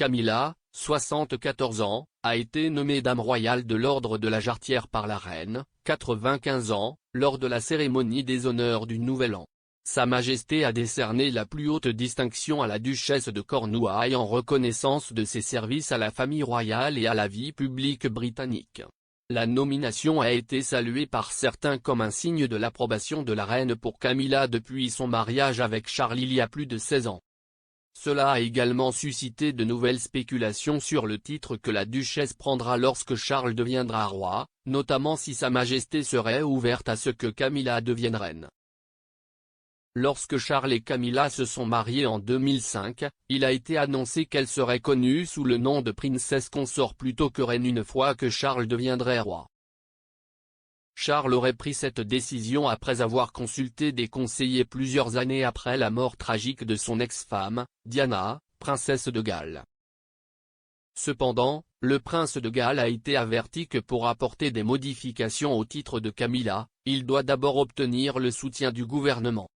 Camilla, 74 ans, a été nommée Dame royale de l'Ordre de la Jarretière par la reine, 95 ans, lors de la cérémonie des honneurs du Nouvel An. Sa Majesté a décerné la plus haute distinction à la duchesse de Cornouailles en reconnaissance de ses services à la famille royale et à la vie publique britannique. La nomination a été saluée par certains comme un signe de l'approbation de la reine pour Camilla depuis son mariage avec Charles il y a plus de 16 ans. Cela a également suscité de nouvelles spéculations sur le titre que la duchesse prendra lorsque Charles deviendra roi, notamment si Sa Majesté serait ouverte à ce que Camilla devienne reine. Lorsque Charles et Camilla se sont mariés en 2005, il a été annoncé qu'elle serait connue sous le nom de princesse consort plutôt que reine une fois que Charles deviendrait roi. Charles aurait pris cette décision après avoir consulté des conseillers plusieurs années après la mort tragique de son ex-femme, Diana, princesse de Galles. Cependant, le prince de Galles a été averti que pour apporter des modifications au titre de Camilla, il doit d'abord obtenir le soutien du gouvernement.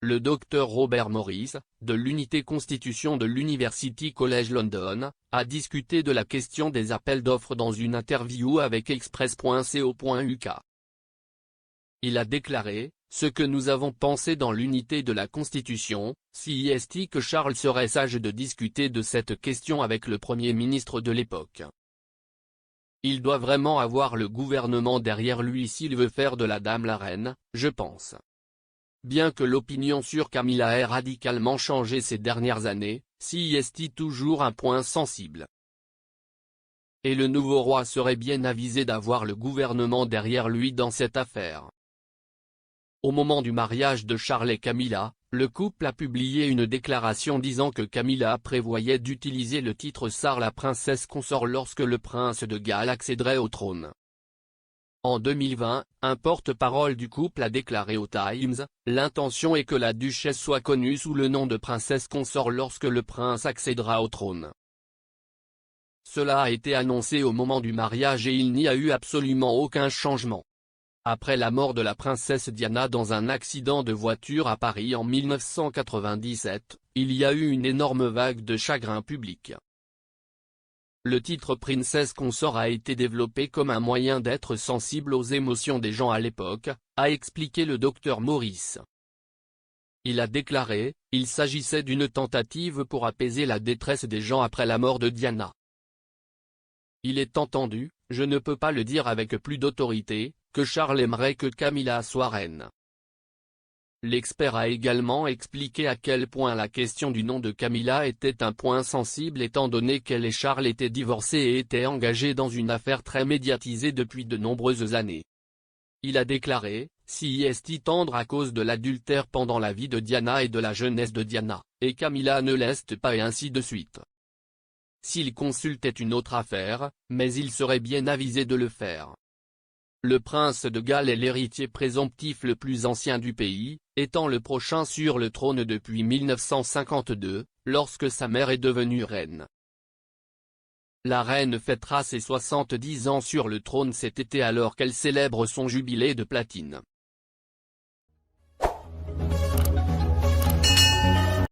Le docteur Robert Morris, de l'unité Constitution de l'University College London, a discuté de la question des appels d'offres dans une interview avec Express.co.uk. Il a déclaré, « Ce que nous avons pensé dans l'unité de la Constitution, CIST que Charles serait sage de discuter de cette question avec le Premier ministre de l'époque. Il doit vraiment avoir le gouvernement derrière lui s'il veut faire de la dame la reine, je pense. » Bien que l'opinion sur Camilla ait radicalement changé ces dernières années, CIST toujours un point sensible. Et le nouveau roi serait bien avisé d'avoir le gouvernement derrière lui dans cette affaire. Au moment du mariage de Charles et Camilla, le couple a publié une déclaration disant que Camilla prévoyait d'utiliser le titre Sar la princesse consort lorsque le prince de Galles accéderait au trône. En 2020, un porte-parole du couple a déclaré au Times, « L'intention est que la duchesse soit connue sous le nom de princesse consort lorsque le prince accédera au trône. » Cela a été annoncé au moment du mariage et il n'y a eu absolument aucun changement. Après la mort de la princesse Diana dans un accident de voiture à Paris en 1997, il y a eu une énorme vague de chagrin public. Le titre princesse consort a été développé comme un moyen d'être sensible aux émotions des gens à l'époque, a expliqué le docteur Morris. Il a déclaré, « Il s'agissait d'une tentative pour apaiser la détresse des gens après la mort de Diana. Il est entendu, je ne peux pas le dire avec plus d'autorité, que Charles aimerait que Camilla soit reine. » L'expert a également expliqué à quel point la question du nom de Camilla était un point sensible étant donné qu'elle et Charles étaient divorcés et étaient engagés dans une affaire très médiatisée depuis de nombreuses années. Il a déclaré, « CIST tendre à cause de l'adultère pendant la vie de Diana et de la jeunesse de Diana, et Camilla ne l'est pas et ainsi de suite. S'il consultait une autre affaire, mais il serait bien avisé de le faire. » Le prince de Galles est l'héritier présomptif le plus ancien du pays, étant le prochain sur le trône depuis 1952, lorsque sa mère est devenue reine. La reine fêtera ses 70 ans sur le trône cet été alors qu'elle célèbre son jubilé de platine.